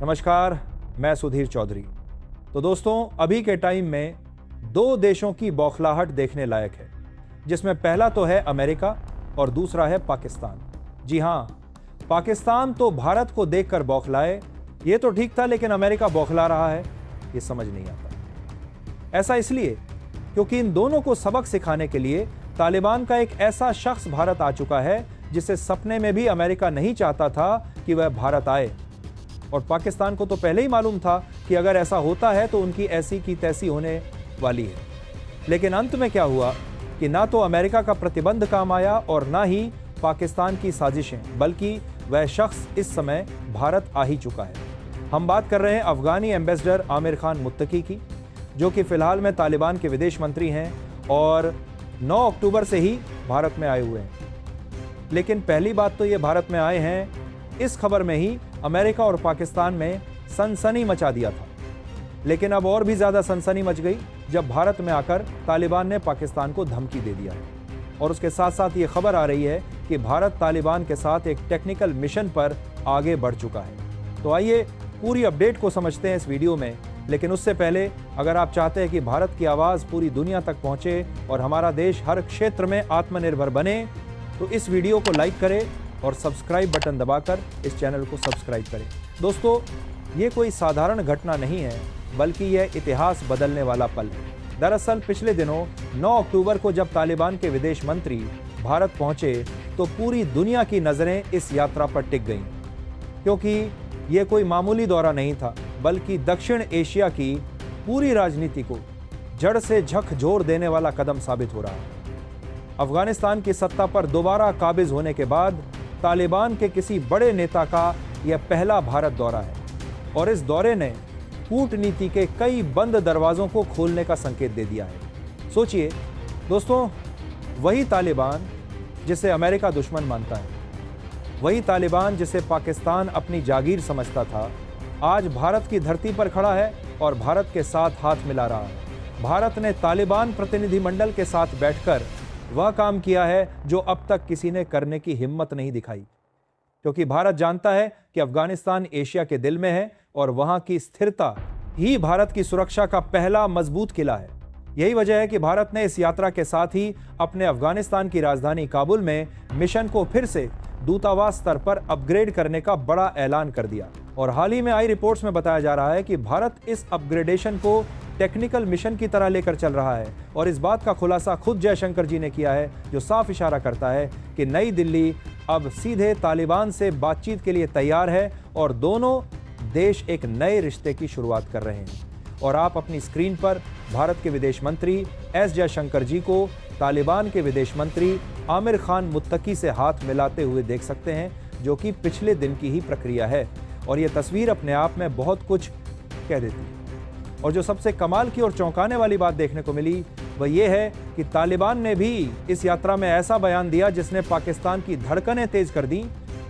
नमस्कार, मैं सुधीर चौधरी। तो दोस्तों, अभी के टाइम में दो देशों की बौखलाहट देखने लायक है, जिसमें पहला तो है अमेरिका और दूसरा है पाकिस्तान। जी हाँ, पाकिस्तान तो भारत को देखकर बौखलाए, ये तो ठीक था, लेकिन अमेरिका बौखला रहा है, ये समझ नहीं आता। ऐसा इसलिए क्योंकि इन दोनों को सबक सिखाने के लिए तालिबान का एक ऐसा शख्स भारत आ चुका है जिसे सपने में भी अमेरिका नहीं चाहता था कि वह भारत आए। और पाकिस्तान को तो पहले ही मालूम था कि अगर ऐसा होता है तो उनकी ऐसी की तैसी होने वाली है। लेकिन अंत में क्या हुआ कि ना तो अमेरिका का प्रतिबंध काम आया और ना ही पाकिस्तान की साजिशें, बल्कि वह शख्स इस समय भारत आ ही चुका है। हम बात कर रहे हैं अफगानी एम्बेसडर आमिर खान मुत्तकी की, जो कि फिलहाल में तालिबान के विदेश मंत्री हैं और 9 अक्टूबर से ही भारत में आए हुए हैं। लेकिन पहली बात तो ये भारत में आए हैं, इस खबर में ही अमेरिका और पाकिस्तान में सनसनी मचा दिया था। लेकिन अब और भी ज़्यादा सनसनी मच गई जब भारत में आकर तालिबान ने पाकिस्तान को धमकी दे दिया है। और उसके साथ साथ ये खबर आ रही है कि भारत तालिबान के साथ एक टेक्निकल मिशन पर आगे बढ़ चुका है। तो आइए पूरी अपडेट को समझते हैं इस वीडियो में। लेकिन उससे पहले, अगर आप चाहते हैं कि भारत की आवाज़ पूरी दुनिया तक पहुँचे और हमारा देश हर क्षेत्र में आत्मनिर्भर बने, तो इस वीडियो को लाइक करें और सब्सक्राइब बटन दबाकर इस चैनल को सब्सक्राइब करें। दोस्तों, ये कोई साधारण घटना नहीं है, बल्कि यह इतिहास बदलने वाला पल है। दरअसल पिछले दिनों 9 अक्टूबर को जब तालिबान के विदेश मंत्री भारत पहुंचे तो पूरी दुनिया की नज़रें इस यात्रा पर टिक गईं, क्योंकि ये कोई मामूली दौरा नहीं था, बल्कि दक्षिण एशिया की पूरी राजनीति को जड़ से झकझोर देने वाला कदम साबित हो रहा है। अफगानिस्तान की सत्ता पर दोबारा काबिज होने के बाद तालिबान के किसी बड़े नेता का यह पहला भारत दौरा है और इस दौरे ने कूटनीति के कई बंद दरवाजों को खोलने का संकेत दे दिया है। सोचिए दोस्तों, वही तालिबान जिसे अमेरिका दुश्मन मानता है, वही तालिबान जिसे पाकिस्तान अपनी जागीर समझता था, आज भारत की धरती पर खड़ा है और भारत के साथ हाथ मिला रहा है। भारत ने तालिबान प्रतिनिधिमंडल के साथ बैठकर वह काम किया है जो अब तक किसी ने करने की हिम्मत नहीं दिखाई, क्योंकि भारत जानता है कि अफगानिस्तान एशिया के दिल में है और वहां की स्थिरता ही भारत की सुरक्षा का पहला मजबूत किला है। यही वजह है कि भारत ने इस यात्रा के साथ ही अपने अफगानिस्तान की राजधानी काबुल में मिशन को फिर से दूतावास स्तर पर अपग्रेड करने का बड़ा ऐलान कर दिया। और हाल ही में आई रिपोर्ट्स में बताया जा रहा है कि भारत इस अपग्रेडेशन को टेक्निकल मिशन की तरह लेकर चल रहा है। और इस बात का खुलासा खुद जयशंकर जी ने किया है, जो साफ इशारा करता है कि नई दिल्ली अब सीधे तालिबान से बातचीत के लिए तैयार है और दोनों देश एक नए रिश्ते की शुरुआत कर रहे हैं। और आप अपनी स्क्रीन पर भारत के विदेश मंत्री एस जयशंकर जी को तालिबान के विदेश मंत्री आमिर खान मुत्तकी से हाथ मिलाते हुए देख सकते हैं, जो कि पिछले दिन की ही प्रक्रिया है। और यह तस्वीर अपने आप में बहुत कुछ कह देती है। और जो सबसे कमाल की और चौंकाने वाली बात देखने को मिली वह यह है कि तालिबान ने भी इस यात्रा में ऐसा बयान दिया जिसने पाकिस्तान की धड़कनें तेज कर दी,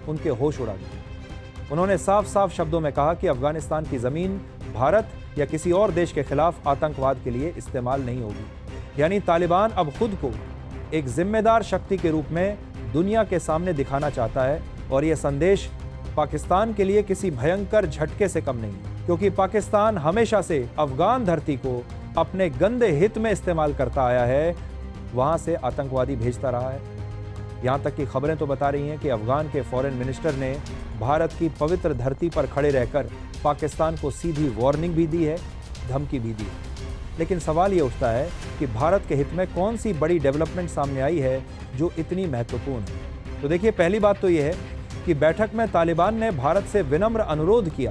उनके होश उड़ा दिए। उन्होंने साफ साफ शब्दों में कहा कि अफगानिस्तान की ज़मीन भारत या किसी और देश के खिलाफ आतंकवाद के लिए इस्तेमाल नहीं होगी। यानी तालिबान अब खुद को एक जिम्मेदार शक्ति के रूप में दुनिया के सामने दिखाना चाहता है। और यह संदेश पाकिस्तान के लिए किसी भयंकर झटके से कम नहीं है, क्योंकि पाकिस्तान हमेशा से अफगान धरती को अपने गंदे हित में इस्तेमाल करता आया है, वहां से आतंकवादी भेजता रहा है। यहां तक कि खबरें तो बता रही हैं कि अफगान के फॉरेन मिनिस्टर ने भारत की पवित्र धरती पर खड़े रहकर पाकिस्तान को सीधी वार्निंग भी दी है, धमकी भी दी है। लेकिन सवाल ये उठता है कि भारत के हित में कौन सी बड़ी डेवलपमेंट सामने आई है जो इतनी महत्वपूर्ण है। तो देखिए, पहली बात तो यह है कि बैठक में तालिबान ने भारत से विनम्र अनुरोध किया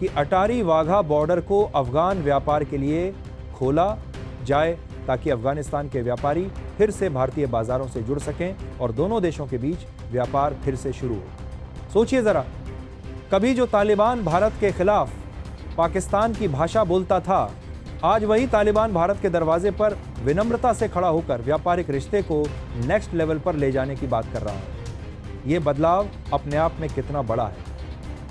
कि अटारी वाघा बॉर्डर को अफगान व्यापार के लिए खोला जाए, ताकि अफगानिस्तान के व्यापारी फिर से भारतीय बाजारों से जुड़ सकें और दोनों देशों के बीच व्यापार फिर से शुरू हो। सोचिए ज़रा, कभी जो तालिबान भारत के खिलाफ पाकिस्तान की भाषा बोलता था, आज वही तालिबान भारत के दरवाजे पर विनम्रता से खड़ा होकर व्यापारिक रिश्ते को नेक्स्ट लेवल पर ले जाने की बात कर रहा है। ये बदलाव अपने आप में कितना बड़ा है।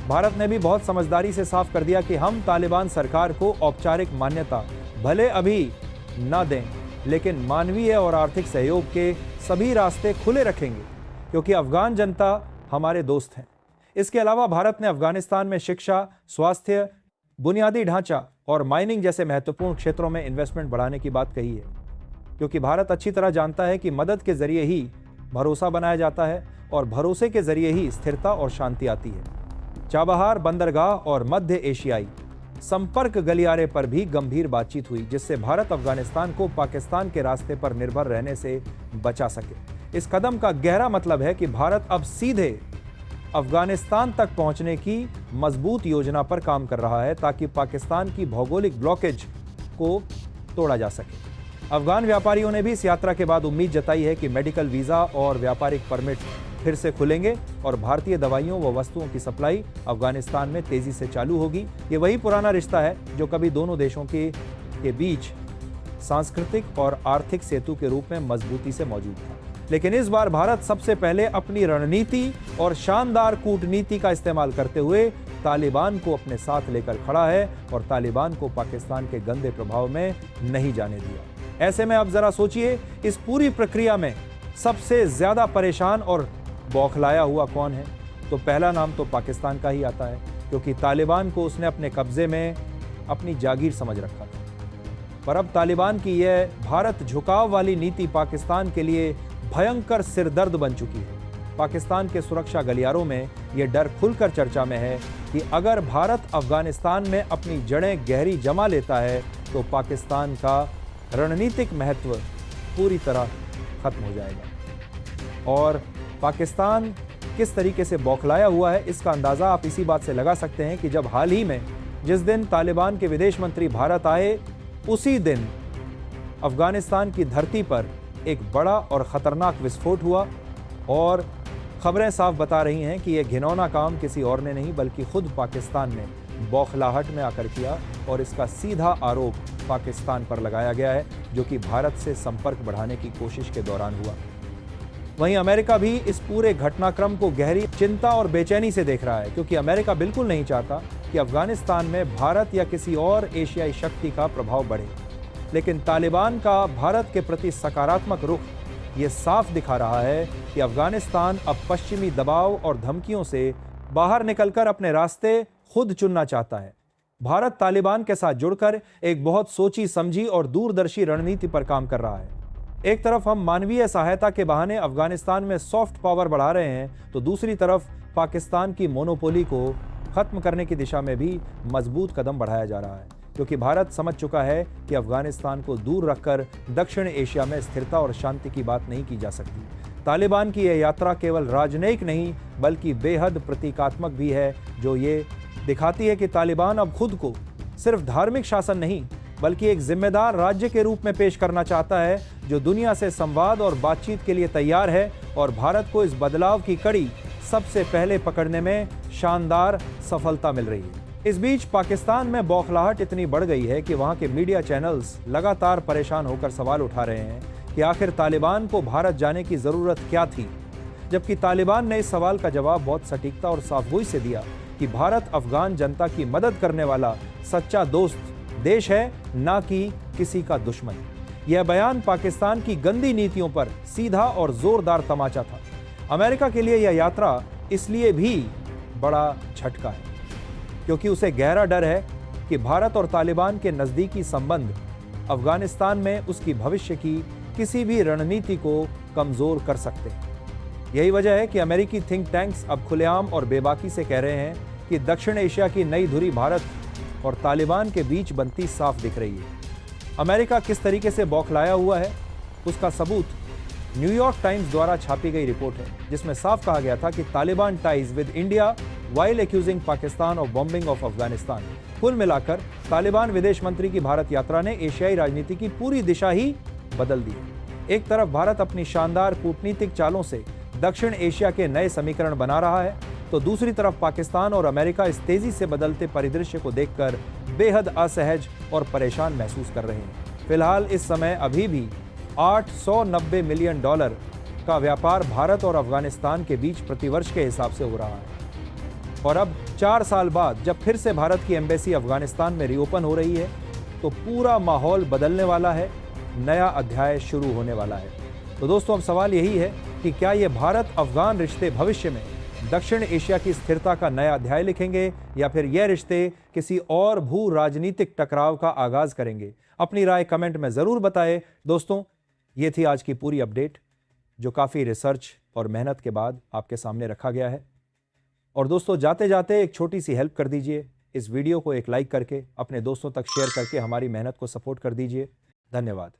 भारत ने भी बहुत समझदारी से साफ कर दिया कि हम तालिबान सरकार को औपचारिक मान्यता भले अभी न दें, लेकिन मानवीय और आर्थिक सहयोग के सभी रास्ते खुले रखेंगे, क्योंकि अफगान जनता हमारे दोस्त हैं। इसके अलावा भारत ने अफगानिस्तान में शिक्षा, स्वास्थ्य, बुनियादी ढांचा और माइनिंग जैसे महत्वपूर्ण क्षेत्रों में इन्वेस्टमेंट बढ़ाने की बात कही है, क्योंकि भारत अच्छी तरह जानता है कि मदद के जरिए ही भरोसा बनाया जाता है और भरोसे के जरिए ही स्थिरता और शांति आती है। चाबहार बंदरगाह और मध्य एशियाई संपर्क गलियारे पर भी गंभीर बातचीत हुई, जिससे भारत अफगानिस्तान को पाकिस्तान के रास्ते पर निर्भर रहने से बचा सके। इस कदम का गहरा मतलब है कि भारत अब सीधे अफगानिस्तान तक पहुंचने की मजबूत योजना पर काम कर रहा है, ताकि पाकिस्तान की भौगोलिक ब्लॉकेज को तोड़ा जा सके। अफगान व्यापारियों ने भी इस यात्रा के बाद उम्मीद जताई है कि मेडिकल वीजा और व्यापारिक परमिट फिर से खुलेंगे और भारतीय दवाइयों व वस्तुओं की सप्लाई अफगानिस्तान में तेजी से चालू होगी। ये वही पुराना रिश्ता है जो कभी दोनों देशों के बीच सांस्कृतिक और आर्थिक सेतु के रूप में मजबूती से मौजूद था। लेकिन इस बार भारत सबसे पहले अपनी रणनीति और शानदार कूटनीति का इस्तेमाल करते हुए तालिबान को अपने साथ लेकर खड़ा है और तालिबान को पाकिस्तान के गंदे प्रभाव में नहीं जाने दिया। ऐसे में अब जरा सोचिए, इस पूरी प्रक्रिया में सबसे ज्यादा परेशान और बौखलाया हुआ कौन है? तो पहला नाम तो पाकिस्तान का ही आता है, क्योंकि तालिबान को उसने अपने कब्जे में अपनी जागीर समझ रखा था। पर अब तालिबान की यह भारत झुकाव वाली नीति पाकिस्तान के लिए भयंकर सिरदर्द बन चुकी है। पाकिस्तान के सुरक्षा गलियारों में यह डर खुलकर चर्चा में है कि अगर भारत अफगानिस्तान में अपनी जड़ें गहरी जमा लेता है तो पाकिस्तान का रणनीतिक महत्व पूरी तरह खत्म हो जाएगा। और पाकिस्तान किस तरीके से बौखलाया हुआ है, इसका अंदाज़ा आप इसी बात से लगा सकते हैं कि जब हाल ही में जिस दिन तालिबान के विदेश मंत्री भारत आए, उसी दिन अफगानिस्तान की धरती पर एक बड़ा और ख़तरनाक विस्फोट हुआ और खबरें साफ बता रही हैं कि यह घिनौना काम किसी और ने नहीं बल्कि खुद पाकिस्तान ने बौखलाहट में आकर किया, और इसका सीधा आरोप पाकिस्तान पर लगाया गया है, जो कि भारत से संपर्क बढ़ाने की कोशिश के दौरान हुआ। वहीं अमेरिका भी इस पूरे घटनाक्रम को गहरी चिंता और बेचैनी से देख रहा है, क्योंकि अमेरिका बिल्कुल नहीं चाहता कि अफगानिस्तान में भारत या किसी और एशियाई शक्ति का प्रभाव बढ़े। लेकिन तालिबान का भारत के प्रति सकारात्मक रुख ये साफ दिखा रहा है कि अफगानिस्तान अब पश्चिमी दबाव और धमकियों से बाहर निकलकर अपने रास्ते खुद चुनना चाहता है। भारत तालिबान के साथ जुड़कर एक बहुत सोची समझी और दूरदर्शी रणनीति पर काम कर रहा है। एक तरफ हम मानवीय सहायता के बहाने अफगानिस्तान में सॉफ्ट पावर बढ़ा रहे हैं, तो दूसरी तरफ पाकिस्तान की मोनोपोली को खत्म करने की दिशा में भी मजबूत कदम बढ़ाया जा रहा है, क्योंकि भारत समझ चुका है कि अफगानिस्तान को दूर रखकर दक्षिण एशिया में स्थिरता और शांति की बात नहीं की जा सकती। तालिबान की यह यात्रा केवल राजनयिक नहीं बल्कि बेहद प्रतीकात्मक भी है, जो ये दिखाती है कि तालिबान अब खुद को सिर्फ धार्मिक शासन नहीं बल्कि एक जिम्मेदार राज्य के रूप में पेश करना चाहता है, जो दुनिया से संवाद और बातचीत के लिए तैयार है, और भारत को इस बदलाव की कड़ी सबसे पहले पकड़ने में शानदार सफलता मिल रही है। इस बीच पाकिस्तान में बौखलाहट इतनी बढ़ गई है कि वहां के मीडिया चैनल्स लगातार परेशान होकर सवाल उठा रहे हैं कि आखिर तालिबान को भारत जाने की जरूरत क्या थी, जबकि तालिबान ने इस सवाल का जवाब बहुत सटीकता और साफगोई से दिया कि भारत अफगान जनता की मदद करने वाला सच्चा दोस्त देश है, ना कि किसी का दुश्मन। यह बयान पाकिस्तान की गंदी नीतियों पर सीधा और जोरदार तमाचा था। अमेरिका के लिए यह यात्रा इसलिए भी बड़ा झटका है क्योंकि उसे गहरा डर है कि भारत और तालिबान के नज़दीकी संबंध अफगानिस्तान में उसकी भविष्य की किसी भी रणनीति को कमज़ोर कर सकते हैं। यही वजह है कि अमेरिकी थिंक टैंक्स अब खुलेआम और बेबाकी से कह रहे हैं कि दक्षिण एशिया की नई धुरी भारत और तालिबान के बीच बनती साफ दिख रही है। अमेरिका किस तरीके से बौखलाया हुआ है, उसका सबूत न्यूयॉर्क टाइम्स द्वारा छापी गई रिपोर्ट है, जिसमें साफ कहा गया था कि Taliban ties with India while accusing Pakistan of bombing of Afghanistan. कुल मिलाकर तालिबान विदेश मंत्री की भारत यात्रा ने एशियाई राजनीति की पूरी दिशा ही बदल दी। एक तरफ भारत अपनी शानदार कूटनीतिक चालों से दक्षिण एशिया के नए समीकरण बना रहा है, तो दूसरी तरफ पाकिस्तान और अमेरिका इस तेजी से बदलते परिदृश्य को देखकर बेहद असहज और परेशान महसूस कर रहे हैं। फिलहाल इस समय अभी भी $890 मिलियन का व्यापार भारत और अफगानिस्तान के बीच प्रतिवर्ष के हिसाब से हो रहा है, और अब 4 साल बाद जब फिर से भारत की एम्बेसी अफगानिस्तान में रीओपन हो रही है, तो पूरा माहौल बदलने वाला है, नया अध्याय शुरू होने वाला है। तो दोस्तों, अब सवाल यही है कि क्या ये भारत अफगान रिश्ते भविष्य में दक्षिण एशिया की स्थिरता का नया अध्याय लिखेंगे या फिर यह रिश्ते किसी और भू राजनीतिक टकराव का आगाज करेंगे? अपनी राय कमेंट में जरूर बताएं। दोस्तों, ये थी आज की पूरी अपडेट जो काफी रिसर्च और मेहनत के बाद आपके सामने रखा गया है। और दोस्तों, जाते जाते एक छोटी सी हेल्प कर दीजिए, इस वीडियो को एक लाइक करके अपने दोस्तों तक शेयर करके हमारी मेहनत को सपोर्ट कर दीजिए। धन्यवाद।